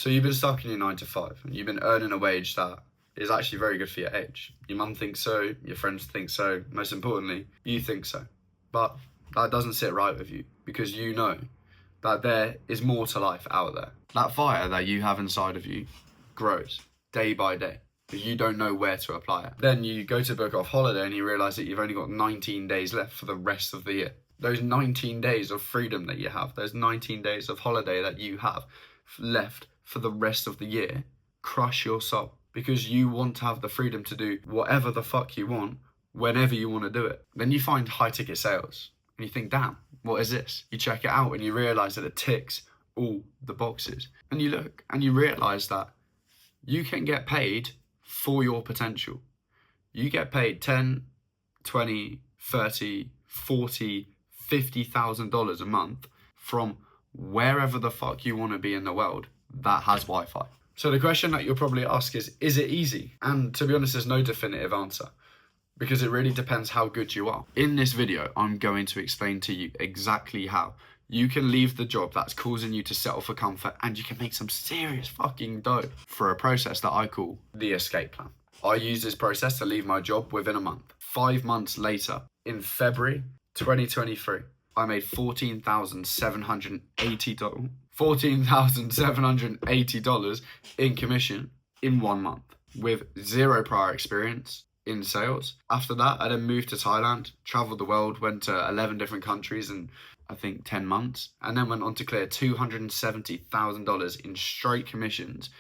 So you've been stuck in your 9 to 5 and you've been earning a wage that is actually very good for your age. Your mum thinks so, your friends think so, most importantly, you think so. But that doesn't sit right with you because you know that there is more to life out there. That fire that you have inside of you grows day by day, but you don't know where to apply it. Then you go to book off holiday and you realise that you've only got 19 days left for the rest of the year. Those 19 days of freedom that you have, those 19 days of holiday that you have left for the rest of the year, crush your soul because you want to have the freedom to do whatever the fuck you want, whenever you want to do it. Then you find high ticket sales and you think, damn, what is this? You check it out and you realise that it ticks all the boxes. And you look and you realise that you can get paid for your potential. You get paid 10, 20, 30, 40, $50,000 a month from wherever the fuck you want to be in the world that has Wi-Fi. So the question that you'll probably ask is it easy? And to be honest, there's no definitive answer because it really depends how good you are. In this video, I'm going to explain to you exactly how you can leave the job that's causing you to settle for comfort and you can make some serious fucking dough for a process that I call the escape plan. I use this process to leave my job within a month. 5 months later, in February 2023, I made $14,780 in commission in 1 month with zero prior experience in sales. After that, I then moved to Thailand, traveled the world, went to 11 different countries in I think 10 months, and then went on to clear $270,000 in straight commissions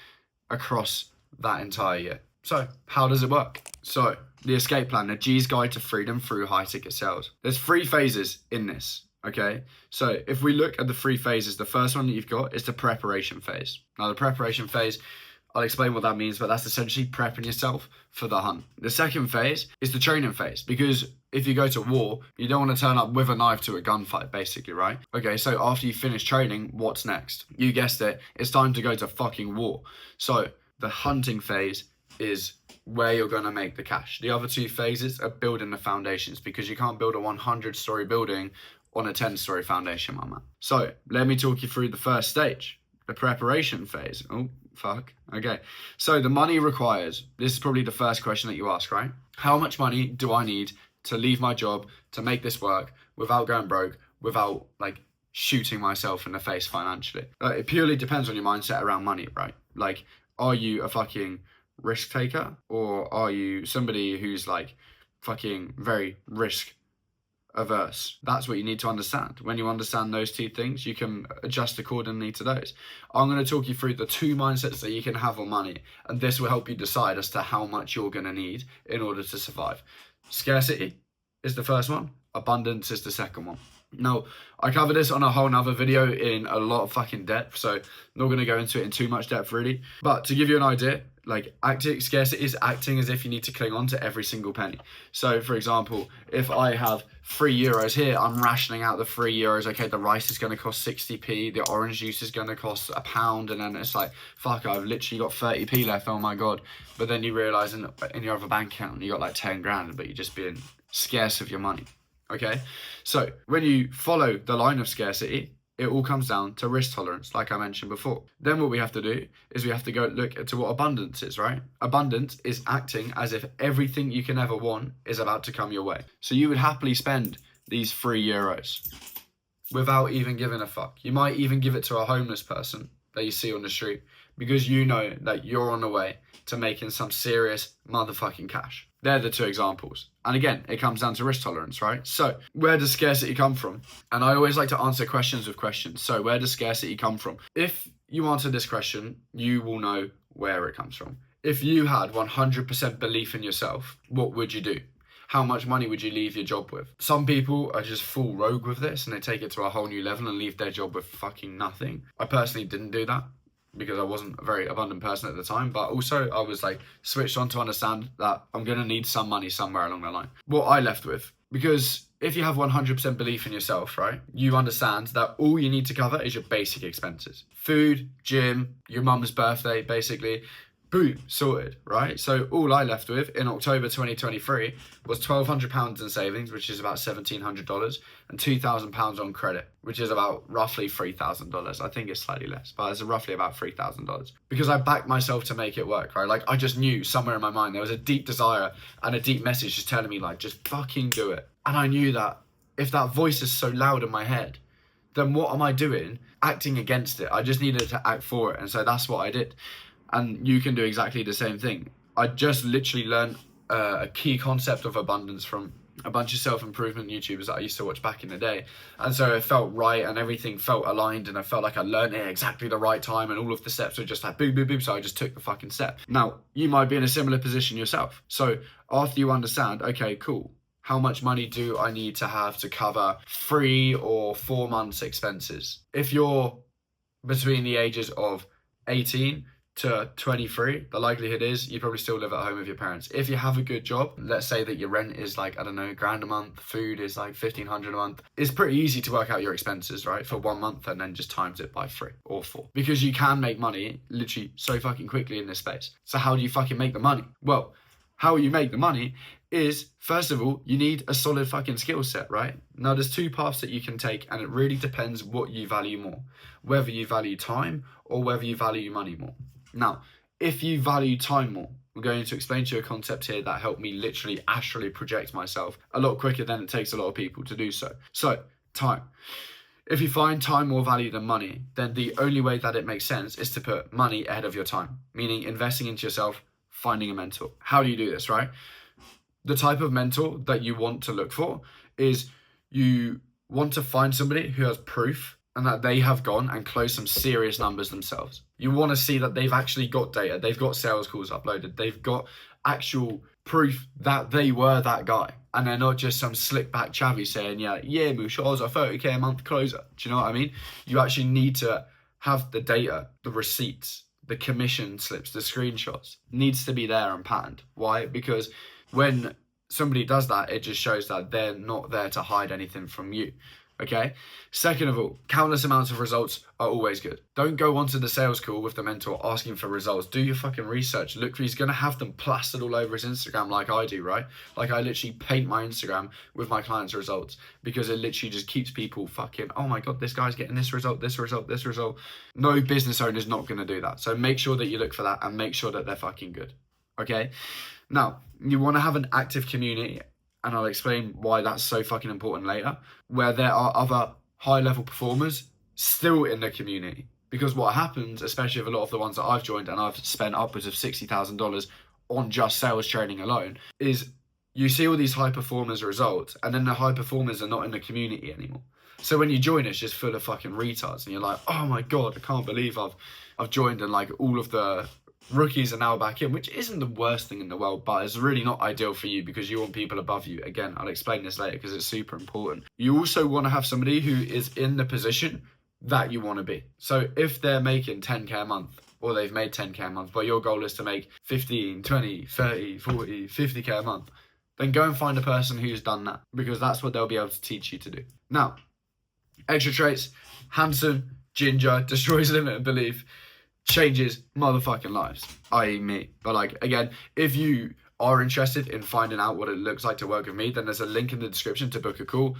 across that entire year. So how does it work? So the escape plan, a G's guide to freedom through high ticket sales. There's 3 phases in this, okay? So if we look at the 3 phases, the first one that you've got is the preparation phase. Now the preparation phase, I'll explain what that means, but that's essentially prepping yourself for the hunt. The second phase is the training phase, because if you go to war, you don't want to turn up with a knife to a gunfight, basically, right? Okay, so after you finish training, what's next? You guessed it, it's time to go to fucking war. So the hunting phase is where you're going to make the cash. The other 2 phases are building the foundations, because you can't build a 100-story building on a 10-story foundation, my man. So let me talk you through the first stage, the preparation phase. Oh, fuck. Okay. So the money requires, this is probably the first question that you ask, right? How much money do I need to leave my job to make this work without going broke, without like shooting myself in the face financially? It purely depends on your mindset around money, right? Like, are you a fucking risk taker, or are you somebody who's like fucking very risk averse? That's what you need to understand. When you understand those 2 things, you can adjust accordingly to those. I'm going to talk you through the 2 mindsets that you can have on money, and this will help you decide as to how much you're going to need in order to survive. Scarcity is the first one, abundance is the second one. Now, I covered this on a whole nother video in a lot of fucking depth, so I'm not going to go into it in too much depth really, but to give you an idea, like scarcity is acting as if you need to cling on to every single penny. So for example, if I have €3 here, I'm rationing out the €3. Okay, the rice is going to cost 60p, the orange juice is going to cost £1, and then it's like, fuck, I've literally got 30p left, oh my god. But then you realise in your other bank account you got like 10 grand, but you're just being scarce of your money. Okay, so when you follow the line of scarcity, it all comes down to risk tolerance, like I mentioned before. Then what we have to do is we have to go look at what abundance is, right? Abundance is acting as if everything you can ever want is about to come your way. So you would happily spend these €3 without even giving a fuck. You might even give it to a homeless person that you see on the street, because you know that you're on the way to making some serious motherfucking cash. They're the 2 examples. And again, it comes down to risk tolerance, right? So where does scarcity come from? And I always like to answer questions with questions. So where does scarcity come from? If you answer this question, you will know where it comes from. If you had 100% belief in yourself, what would you do? How much money would you leave your job with? Some people are just full rogue with this and they take it to a whole new level and leave their job with fucking nothing. I personally didn't do that, because I wasn't a very abundant person at the time, but also I was like switched on to understand that I'm going to need some money somewhere along the line. What I left with, because if you have 100% belief in yourself, right, you understand that all you need to cover is your basic expenses. Food, gym, your mum's birthday, basically, boom, sorted, right? So all I left with in October 2023 was £1,200 in savings, which is about $1,700, and £2,000 on credit, which is about roughly $3,000. I think it's slightly less, but it's roughly about $3,000. Because I backed myself to make it work, right? Like, I just knew somewhere in my mind there was a deep desire and a deep message just telling me, like, just fucking do it. And I knew that if that voice is so loud in my head, then what am I doing acting against it? I just needed to act for it. And so that's what I did. And you can do exactly the same thing. I just literally learned a key concept of abundance from a bunch of self-improvement YouTubers that I used to watch back in the day. And so it felt right and everything felt aligned, and I felt like I learned it at exactly the right time, and all of the steps were just like boom, boom, boom. So I just took the fucking step. Now, you might be in a similar position yourself. So after you understand, okay, cool, how much money do I need to have to cover 3 or 4 months expenses? If you're between the ages of 18 to 23, the likelihood is you probably still live at home with your parents. If you have a good job, let's say that your rent is like, I don't know, £1,000 a month, food is like $1,500 a month. It's pretty easy to work out your expenses, right, for 1 month, and then just times it by 3 or 4. Because you can make money literally so fucking quickly in this space. So how do you fucking make the money? Well, how you make the money is, first of all, you need a solid fucking skill set, right? Now, there's 2 paths that you can take, and it really depends what you value more. Whether you value time or whether you value money more. Now, if you value time more, I'm going to explain to you a concept here that helped me literally astrally project myself a lot quicker than it takes a lot of people to do so. So, time. If you find time more value than money, then the only way that it makes sense is to put money ahead of your time, meaning investing into yourself, finding a mentor. How do you do this, right? The type of mentor that you want to look for is you want to find somebody who has proof and that they have gone and closed some serious numbers themselves. You want to see that they've actually got data, they've got sales calls uploaded, they've got actual proof that they were that guy. And they're not just some slick back chavvy saying, yeah, Moosh, I was a 30k a month closer. Do you know what I mean? You actually need to have the data, the receipts, the commission slips, the screenshots. Needs to be there and patterned. Why? Because when somebody does that, it just shows that they're not there to hide anything from you. Okay. Second of all, countless amounts of results are always good. Don't go onto the sales call with the mentor asking for results. Do your fucking research. Look, he's going to have them plastered all over his Instagram like I do, right? Like I literally paint my Instagram with my clients' results because it literally just keeps people fucking, oh my God, this guy's getting this result, this result, this result. No business owner is not going to do that. So make sure that you look for that and make sure that they're fucking good. Okay. Now, you want to have an active community, and I'll explain why that's so fucking important later, where there are other high-level performers still in the community. Because what happens, especially with a lot of the ones that I've joined, and I've spent upwards of $60,000 on just sales training alone, is you see all these high performers results, and then the high performers are not in the community anymore. So when you join, it's just full of fucking retards, and you're like, oh my God, I can't believe I've joined, and like all of the rookies are now back in, which isn't the worst thing in the world, but it's really not ideal for you because you want people above you. Again, I'll explain this later because it's super important. You also want to have somebody who is in the position that you want to be. So if they're making 10k a month, or they've made 10k a month, but your goal is to make 15, 20, 30, 40, 50k a month, then go and find a person who's done that, because that's what they'll be able to teach you to do. Now, extra traits: handsome, ginger, destroys limited belief, changes motherfucking lives, i.e. me. But like, again, if you are interested in finding out what it looks like to work with me, then there's a link in the description to book a call.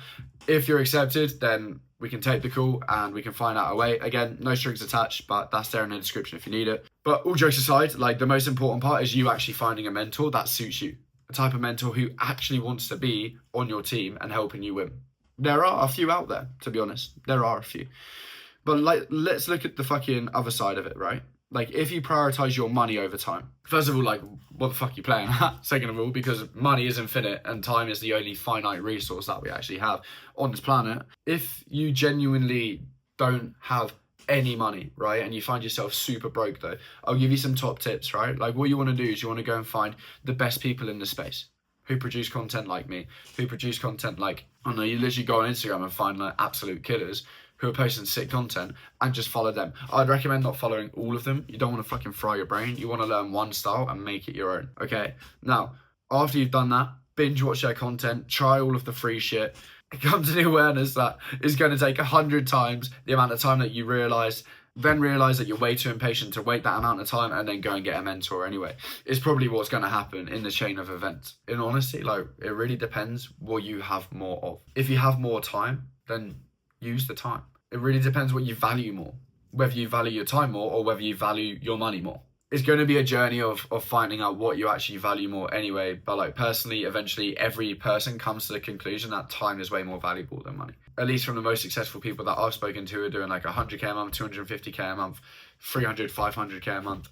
If you're accepted, then we can take the call and we can find out a way. Again, no strings attached, but that's there in the description if you need it. But all jokes aside, like, the most important part is you actually finding a mentor that suits you. A type of mentor who actually wants to be on your team and helping you win. There are a few out there, to be honest. There are a few. But like, let's look at the fucking other side of it, right? Like, if you prioritize your money over time, first of all, like, what the fuck are you playing at? Second of all, because money is infinite and time is the only finite resource that we actually have on this planet. If you genuinely don't have any money, right, and you find yourself super broke though, I'll give you some top tips, right? Like, what you want to do is you want to go and find the best people in the space who produce content like me, who produce content like, I don't know, you literally go on Instagram and find like absolute killers who are posting sick content and just follow them. I'd recommend not following all of them. You don't want to fucking fry your brain. You want to learn one style and make it your own, okay? Now, after you've done that, binge watch their content, try all of the free shit, come to the awareness that it's going to take 100 times the amount of time that you realize then realize that you're way too impatient to wait that amount of time and then go and get a mentor anyway. It's probably what's going to happen in the chain of events. In honesty, like, it really depends what you have more of. If you have more time, then use the time. It really depends what you value more, whether you value your time more or whether you value your money more. It's going to be a journey of finding out what you actually value more anyway. But like, personally, eventually every person comes to the conclusion that time is way more valuable than money. At least from the most successful people that I've spoken to who are doing like 100k a month, 250k a month, 300, 500k a month.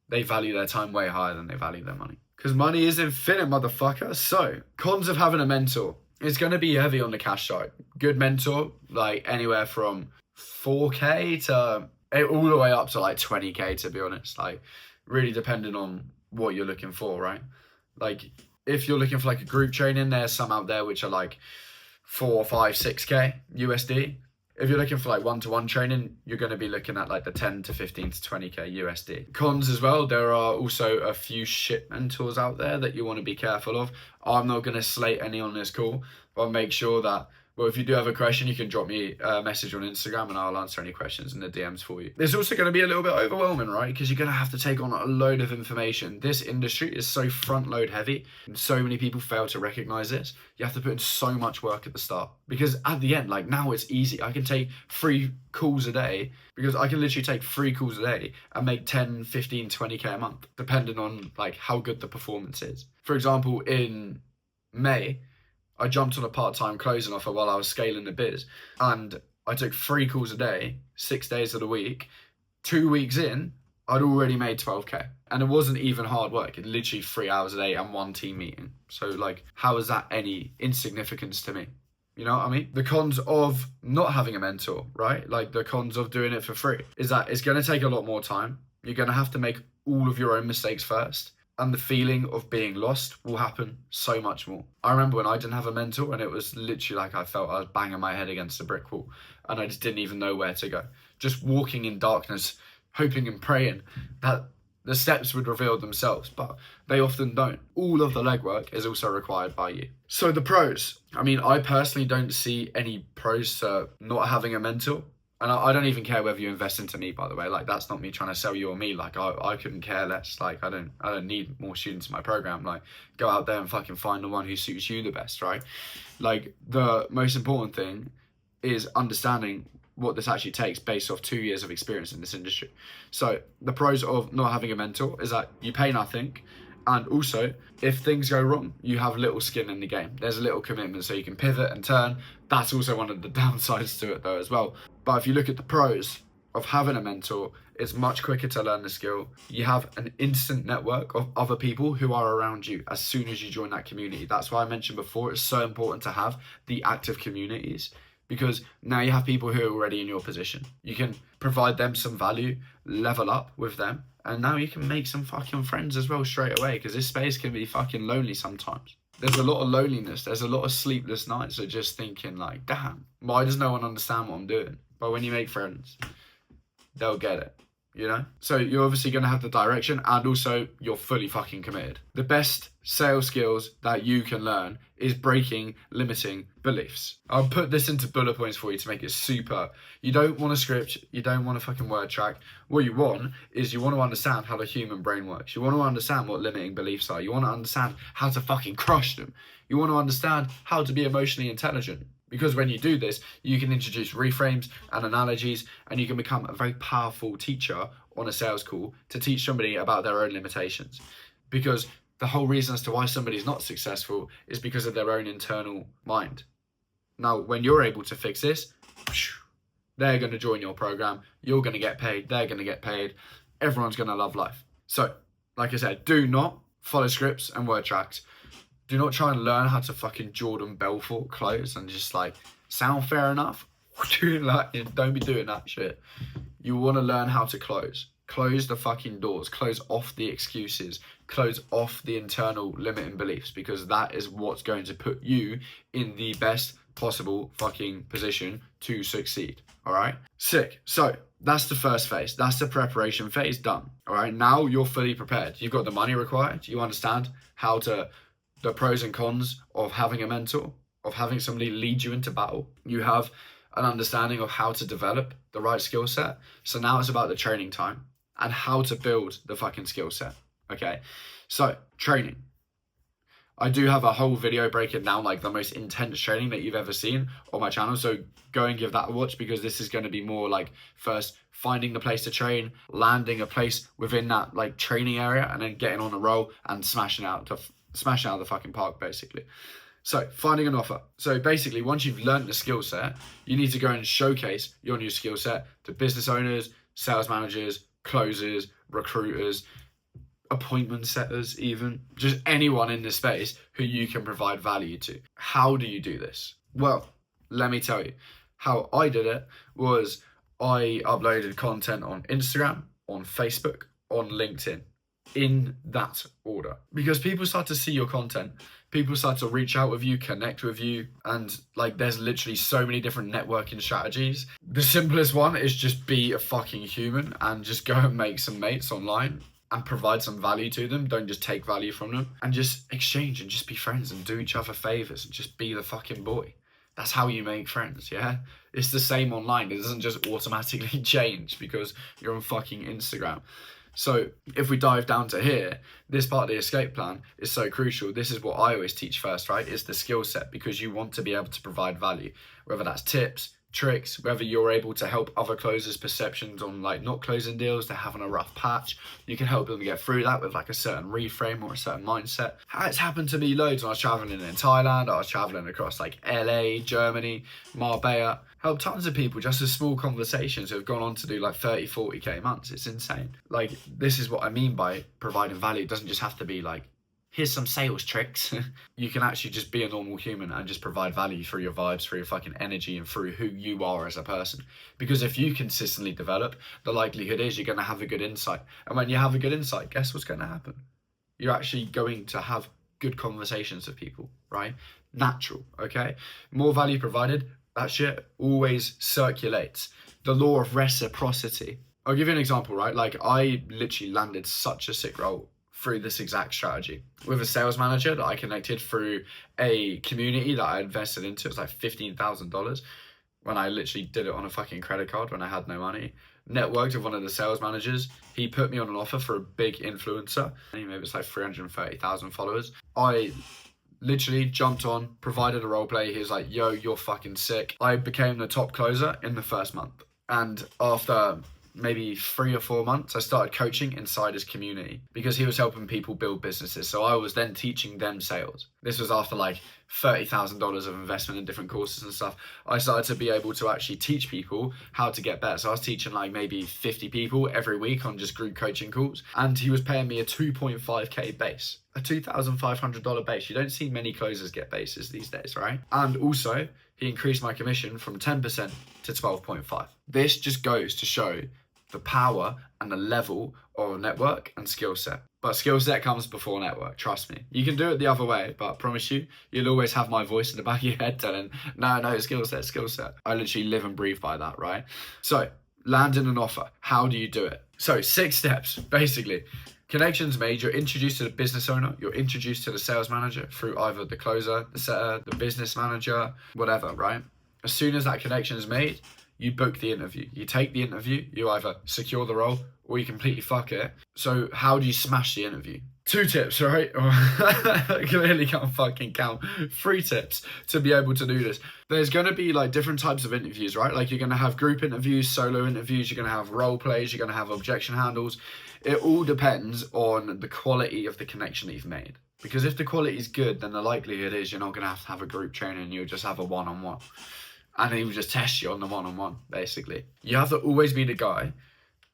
They value their time way higher than they value their money. Because money is infinite, motherfucker. So, cons of having a mentor. It's going to be heavy on the cash side. Good mentor, like anywhere from 4k to all the way up to like 20k, to be honest. Like, really depending on what you're looking for, right? Like, if you're looking for like a group training, there's some out there which are like 4, 5, 6k USD. If you're looking for like one-to-one training, you're going to be looking at like the 10 to 15 to 20k USD. Cons as well, there are also a few shit mentors out there that you want to be careful of. I'm not going to slate any on this call, but make sure that, well, if you do have a question, you can drop me a message on Instagram and I'll answer any questions in the DMs for you. It's also going to be a little bit overwhelming, right? Because you're going to have to take on a load of information. This industry is so front load heavy and so many people fail to recognize this. You have to put in so much work at the start, because at the end, like now it's easy. I can take 3 calls a day, because I can literally take 3 calls a day and make 10, 15, 20k a month, depending on like how good the performance is. For example, in May, I jumped on a part-time closing offer while I was scaling the biz, and I took 3 calls a day, 6 days of the week. 2 weeks in, I'd already made 12k, and it wasn't even hard work. It literally 3 hours a day and 1 team meeting. So like, how is that any insignificance to me? You know what I mean? The cons of not having a mentor, right? Like the cons of doing it for free is that it's going to take a lot more time. You're going to have to make all of your own mistakes first. And the feeling of being lost will happen so much more. I remember when I didn't have a mentor, and it was literally like I felt I was banging my head against a brick wall and I just didn't even know where to go. Just walking in darkness, hoping and praying that the steps would reveal themselves, but they often don't. All of the legwork is also required by you. So the pros. I mean, I personally don't see any pros to not having a mentor. And I don't even care whether you invest into me, by the way. Like, that's not me trying to sell you or me. Like, I couldn't care less. Like, I don't need more students in my program. Like, go out there and fucking find the one who suits you the best, right? Like, the most important thing is understanding what this actually takes based off 2 years of experience in this industry. So the pros of not having a mentor is that you pay nothing. And also, if things go wrong, you have little skin in the game. There's a little commitment, so you can pivot and turn. That's also one of the downsides to it though as well. But if you look at the pros of having a mentor, it's much quicker to learn the skill. You have an instant network of other people who are around you as soon as you join that community. That's why I mentioned before, it's so important to have the active communities, because now you have people who are already in your position. You can provide them some value, level up with them, and now you can make some fucking friends as well straight away, because this space can be fucking lonely sometimes. There's a lot of loneliness. There's a lot of sleepless nights of just thinking like, damn, why does no one understand what I'm doing? But when you make friends, they'll get it, you know? So you're obviously going to have the direction, and also you're fully fucking committed. The best sales skills that you can learn is breaking limiting beliefs. I'll put this into bullet points for you to make it super. You don't want a script. You don't want a fucking word track. What you want is you want to understand how the human brain works. You want to understand what limiting beliefs are. You want to understand how to fucking crush them. You want to understand how to be emotionally intelligent. Because when you do this, you can introduce reframes and analogies, and you can become a very powerful teacher on a sales call to teach somebody about their own limitations. Because the whole reason as to why somebody's not successful is because of their own internal mind. Now, when you're able to fix this, they're going to join your program. You're going to get paid. They're going to get paid. Everyone's going to love life. So, like I said, do not follow scripts and word tracks. Do not try and learn how to fucking Jordan Belfort close and just like sound fair enough. Like, don't be doing that shit. You want to learn how to close. Close the fucking doors. Close off the excuses. Close off the internal limiting beliefs, because that is what's going to put you in the best possible fucking position to succeed. All right? Sick. So that's the first phase. That's the preparation phase done. All right? Now you're fully prepared. You've got the money required. You understand how to, the pros and cons of having a mentor, of having somebody lead you into battle. You have an understanding of how to develop the right skill set. So now it's about the training time and how to build the fucking skill set. Okay, so training. I do have a whole video breaking down like the most intense training that you've ever seen on my channel. So go and give that a watch, because this is going to be more like first finding the place to train, landing a place within that like training area, and then getting on a roll and smashing out of the fucking park basically. So finding an offer. So basically, once you've learned the skill set, you need to go and showcase your new skill set to business owners, sales managers, closers, recruiters, appointment setters, even just anyone in the space who you can provide value to. How do you do this? Well, let me tell you. How I did it was I uploaded content on Instagram, on Facebook, on LinkedIn, in that order, because people start to see your content, people start to reach out with you, connect with you, and like there's literally so many different networking strategies. The simplest one is just be a fucking human and just go and make some mates online and provide some value to them. Don't just take value from them, and just exchange and just be friends and do each other favors and just be the fucking boy. That's how you make friends, yeah? It's the same online. It doesn't just automatically change because you're on fucking Instagram. So if we dive down to here, this part of the escape plan is so crucial. This is what I always teach first, right? Is the skill set, because you want to be able to provide value, whether that's tips, tricks, whether you're able to help other closers' perceptions on like not closing deals, they're having a rough patch. You can help them get through that with like a certain reframe or a certain mindset. It's happened to me loads when I was traveling in Thailand. I was traveling across like LA, Germany, Marbella. Helped tons of people just with small conversations who have gone on to do like 30, 40k months. It's insane. Like, this is what I mean by providing value. It doesn't just have to be like, here's some sales tricks. You can actually just be a normal human and just provide value through your vibes, through your fucking energy, and through who you are as a person. Because if you consistently develop, the likelihood is you're going to have a good insight. And when you have a good insight, guess what's going to happen? You're actually going to have good conversations with people, right? Natural, okay? More value provided, that shit always circulates. The law of reciprocity. I'll give you an example, right? Like, I literally landed such a sick role through this exact strategy with a sales manager that I connected through a community that I invested into. It was like $15,000 when I literally did it on a fucking credit card when I had no money. Networked with one of the sales managers. He put me on an offer for a big influencer. Maybe it's like 330,000 followers. I literally jumped on, provided a role play. He was like, yo, you're fucking sick. I became the top closer in the first month. And after maybe 3 or 4 months, I started coaching inside his community because he was helping people build businesses. So I was then teaching them sales. This was after like $30,000 of investment in different courses and stuff. I started to be able to actually teach people how to get better. So I was teaching like maybe 50 people every week on just group coaching calls. And he was paying me a 2.5k base, a $2,500 base. You don't see many closers get bases these days, right? And also, he increased my commission from 10% to 12.5. This just goes to show the power and the level of network and skill set. But skill set comes before network, trust me. You can do it the other way, but I promise you, you'll always have my voice in the back of your head telling, no, skill set. I literally live and breathe by that, right? So, landing an offer, how do you do it? So, 6 steps, basically. Connections made, you're introduced to the business owner, you're introduced to the sales manager through either the closer, the setter, the business manager, whatever, right? As soon as that connection is made, you book the interview. You take the interview, you either secure the role or you completely fuck it. So how do you smash the interview? 2 tips, right? I clearly can't fucking count. 3 tips to be able to do this. There's going to be like different types of interviews, right? Like you're going to have group interviews, solo interviews, you're going to have role plays, you're going to have objection handles. It all depends on the quality of the connection that you've made. Because if the quality is good, then the likelihood is you're not going to have a group training and you'll just have a one-on-one. And he will just test you on the one-on-one, basically. You have to always be the guy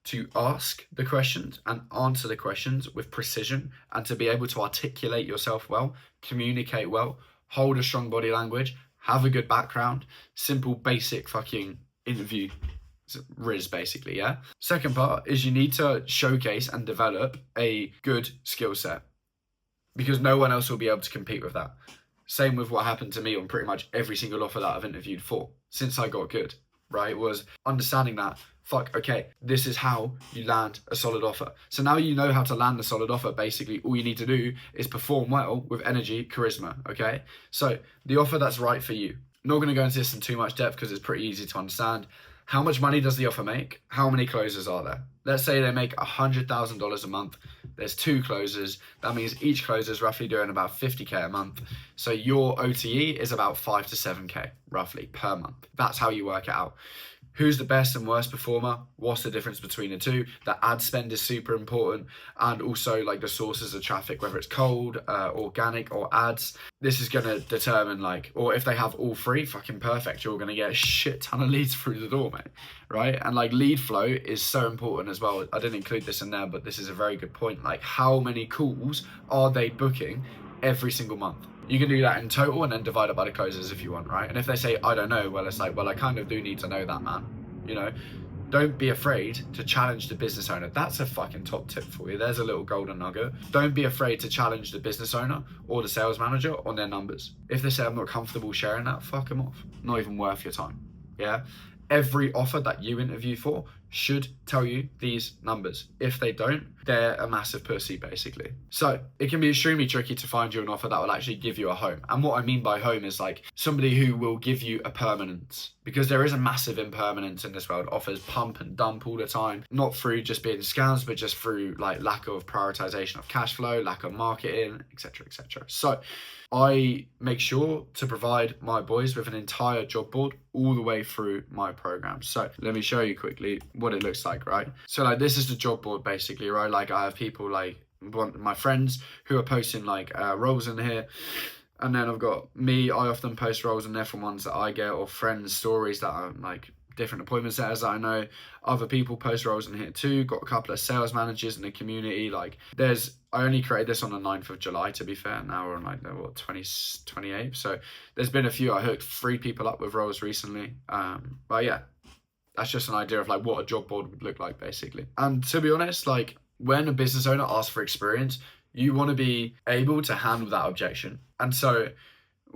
to ask the questions and answer the questions with precision, and to be able to articulate yourself well, communicate well, hold a strong body language, have a good background, simple, basic fucking interview riz, basically, yeah? Second part is you need to showcase and develop a good skill set, because no one else will be able to compete with that. Same with what happened to me on pretty much every single offer that I've interviewed for since I got good, right? Was understanding that, okay, this is how you land a solid offer. So now you know how to land a solid offer. Basically, all you need to do is perform well with energy, charisma, okay? So the offer that's right for you. Not going to go into this in too much depth because it's pretty easy to understand. How much money does the offer make? How many closers are there? Let's say they make $100,000 a month. There's 2 closers. That means each closer is roughly doing about 50k a month. So your OTE is about 5 to 7k roughly per month. That's how you work it out. Who's the best and worst performer? What's the difference between the two? The ad spend is super important, and also like the sources of traffic, whether it's cold, organic, or ads. This is going to determine like, or if they have all 3, fucking perfect. You're going to get a shit ton of leads through the door, mate. Right? And like lead flow is so important as well. I didn't include this in there, but this is a very good point. Like how many calls are they booking every single month? You can do that in total and then divide it by the closes if you want, right? And if they say, I don't know, well, it's like, well, I kind of do need to know that, man. You know, don't be afraid to challenge the business owner. That's a fucking top tip for you. There's a little golden nugget. Don't be afraid to challenge the business owner or the sales manager on their numbers. If they say, I'm not comfortable sharing that, fuck them off. Not even worth your time. Yeah. Every offer that you interview for should tell you these numbers. If they don't, they're a massive pussy, basically. So it can be extremely tricky to find you an offer that will actually give you a home. And what I mean by home is like somebody who will give you a permanence, because there is a massive impermanence in this world. Offers pump and dump all the time, not through just being scams, but just through like lack of prioritization of cash flow, lack of marketing, etc., etc. So I make sure to provide my boys with an entire job board all the way through my program. So let me show you quickly what it looks like, right? So like this is the job board basically, right? Like I have people like my friends who are posting like roles in here. And then I've got me, I often post roles in there from ones that I get, or friends' stories that are like different appointment setters that I know. Other people post roles in here too. Got a couple of sales managers in the community. Like I only created this on the 9th of July, to be fair. Now we're on like the 28th. So there's been a few. I hooked 3 people up with roles recently. But yeah, that's just an idea of like what a job board would look like basically. And to be honest, like when a business owner asks for experience, you want to be able to handle that objection. And so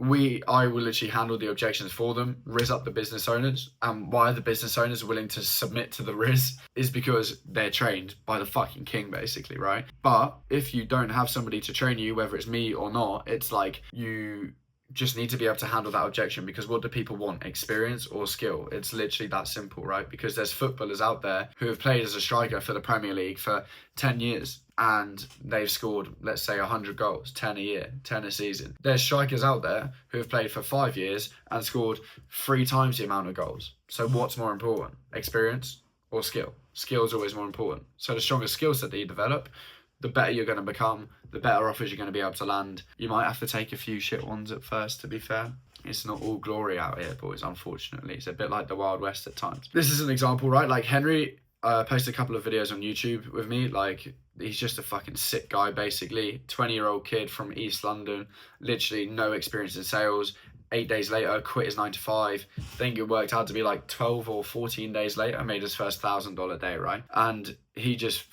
I will literally handle the objections for them, rizz up the business owners. And why the business owners are willing to submit to the rizz is because they're trained by the fucking king, basically, right? But if you don't have somebody to train you, whether it's me or not, it's like you just need to be able to handle that objection, because what do people want? Experience or skill? It's literally that simple, right? Because there's footballers out there who have played as a striker for the Premier League for 10 years and they've scored, let's say 100 goals, 10 a year, 10 a season. There's strikers out there who have played for 5 years and scored 3 times the amount of goals. So what's more important? Experience or skill? Skill is always more important. So the stronger skill set that you develop, the better you're going to become, the better offers you're going to be able to land. You might have to take a few shit ones at first, to be fair. It's not all glory out here, boys, unfortunately. It's a bit like the Wild West at times. This is an example, right? Like Henry posted a couple of videos on YouTube with me. Like, he's just a fucking sick guy, basically. 20-year-old kid from East London, literally no experience in sales. 8 days later, quit his 9 to 5. I think it worked out to be like 12 or 14 days later, made his first $1,000 day, right? And he's just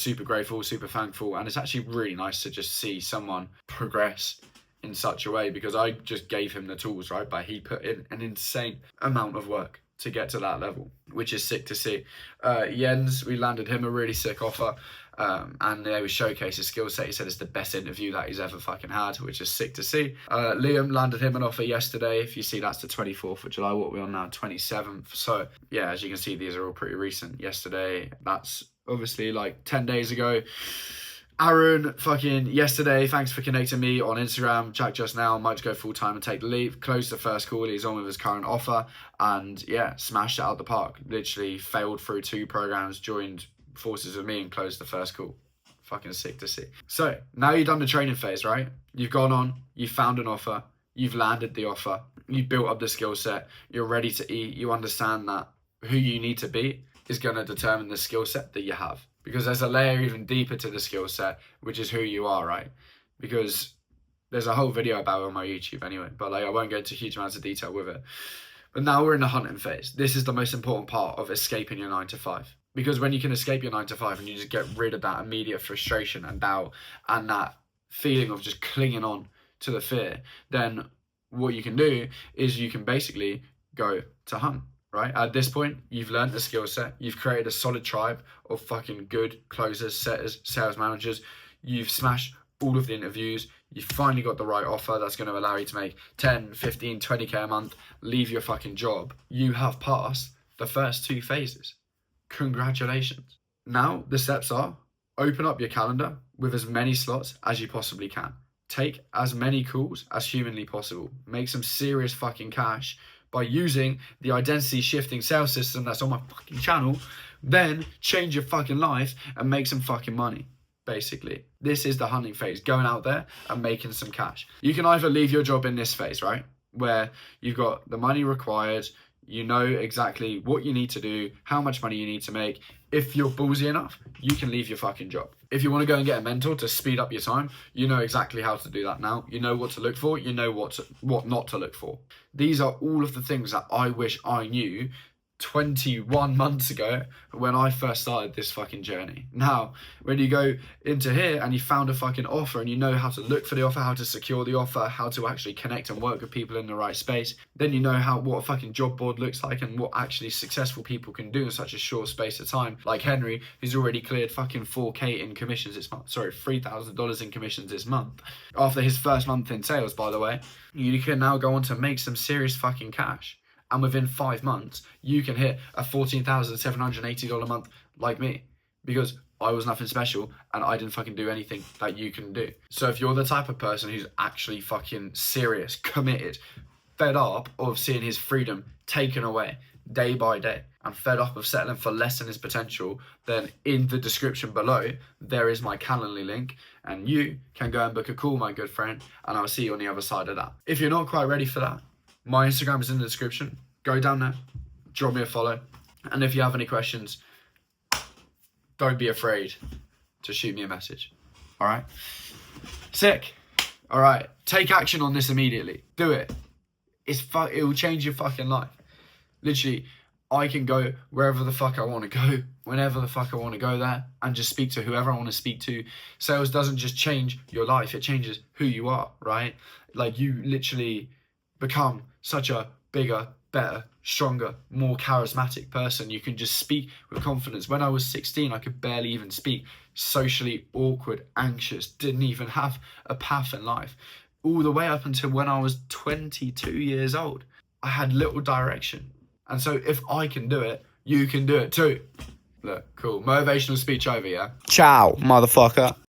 super grateful, super thankful. And it's actually really nice to just see someone progress in such a way, because I just gave him the tools, right? But he put in an insane amount of work to get to that level, which is sick to see. Jens, we landed him a really sick offer. And they showcased his skill set. He said it's the best interview that he's ever fucking had, which is sick to see. Liam landed him an offer yesterday. If you see, that's the 24th of July. What we're on now, 27th. So yeah, as you can see, these are all pretty recent. Yesterday, that's obviously like 10 days ago. Aaron, fucking yesterday, thanks for connecting me on Instagram. Jack just now, might go full time and take the leap. Closed the first call, he's on with his current offer. And yeah, smashed it out the park. Literally failed through 2 programs, joined forces with me and closed the first call. Fucking sick to see. So now you've done the training phase, right? You've gone on, you've found an offer, you've landed the offer, you've built up the skill set, you're ready to eat. You understand that who you need to be is going to determine the skill set that you have. Because there's a layer even deeper to the skill set, which is who you are, right? Because there's a whole video about it on my YouTube anyway, but like I won't go into huge amounts of detail with it. But now we're in the hunting phase. This is the most important part of escaping your 9 to 5. Because when you can escape your 9 to 5 and you just get rid of that immediate frustration and doubt and that feeling of just clinging on to the fear, then what you can do is you can basically go to hunt. Right? At this point, you've learned the skill set. You've created a solid tribe of fucking good closers, setters, sales managers. You've smashed all of the interviews, you finally got the right offer that's going to allow you to make 10, 15, 20k a month, leave your fucking job. You have passed the first 2 phases. Congratulations. Now the steps are: open up your calendar with as many slots as you possibly can. Take as many calls as humanly possible. Make some serious fucking cash by using the identity shifting sales system that's on my fucking channel. Then change your fucking life and make some fucking money. Basically, this is the hunting phase, going out there and making some cash. You can either leave your job in this phase, right, where you've got the money required, you know exactly what you need to do, how much money you need to make. If you're ballsy enough, you can leave your fucking job. If you want to go and get a mentor to speed up your time, you know exactly how to do that now. You know what to look for, you know what not to look for. These are all of the things that I wish I knew 21 months ago when I first started this fucking journey. Now, when you go into here and you found a fucking offer and you know how to look for the offer, how to secure the offer, how to actually connect and work with people in the right space, then you know what a fucking job board looks like and what actually successful people can do in such a short space of time. Like Henry, who's already cleared fucking 4k in commissions this month. Sorry, $3,000 in commissions this month. After his first month in sales, by the way, you can now go on to make some serious fucking cash. And within 5 months, you can hit a $14,780 a month like me, because I was nothing special and I didn't fucking do anything that you can do. So if you're the type of person who's actually fucking serious, committed, fed up of seeing his freedom taken away day by day, and fed up of settling for less than his potential, then in the description below, there is my Calendly link, and you can go and book a call, my good friend, and I'll see you on the other side of that. If you're not quite ready for that, my Instagram is in the description. Go down there, drop me a follow. And if you have any questions, don't be afraid to shoot me a message. All right? Sick. All right. Take action on this immediately. Do it. It will change your fucking life. Literally, I can go wherever the fuck I want to go, whenever the fuck I want to go there, and just speak to whoever I want to speak to. Sales doesn't just change your life. It changes who you are, right? Like, you literally become such a bigger, better, stronger, more charismatic person. You can just speak with confidence. When I was 16, I could barely even speak. Socially awkward, anxious, didn't even have a path in life. All the way up until when I was 22 years old, I had little direction. And so if I can do it, you can do it too. Look, cool. Motivational speech over, yeah? Ciao, motherfucker.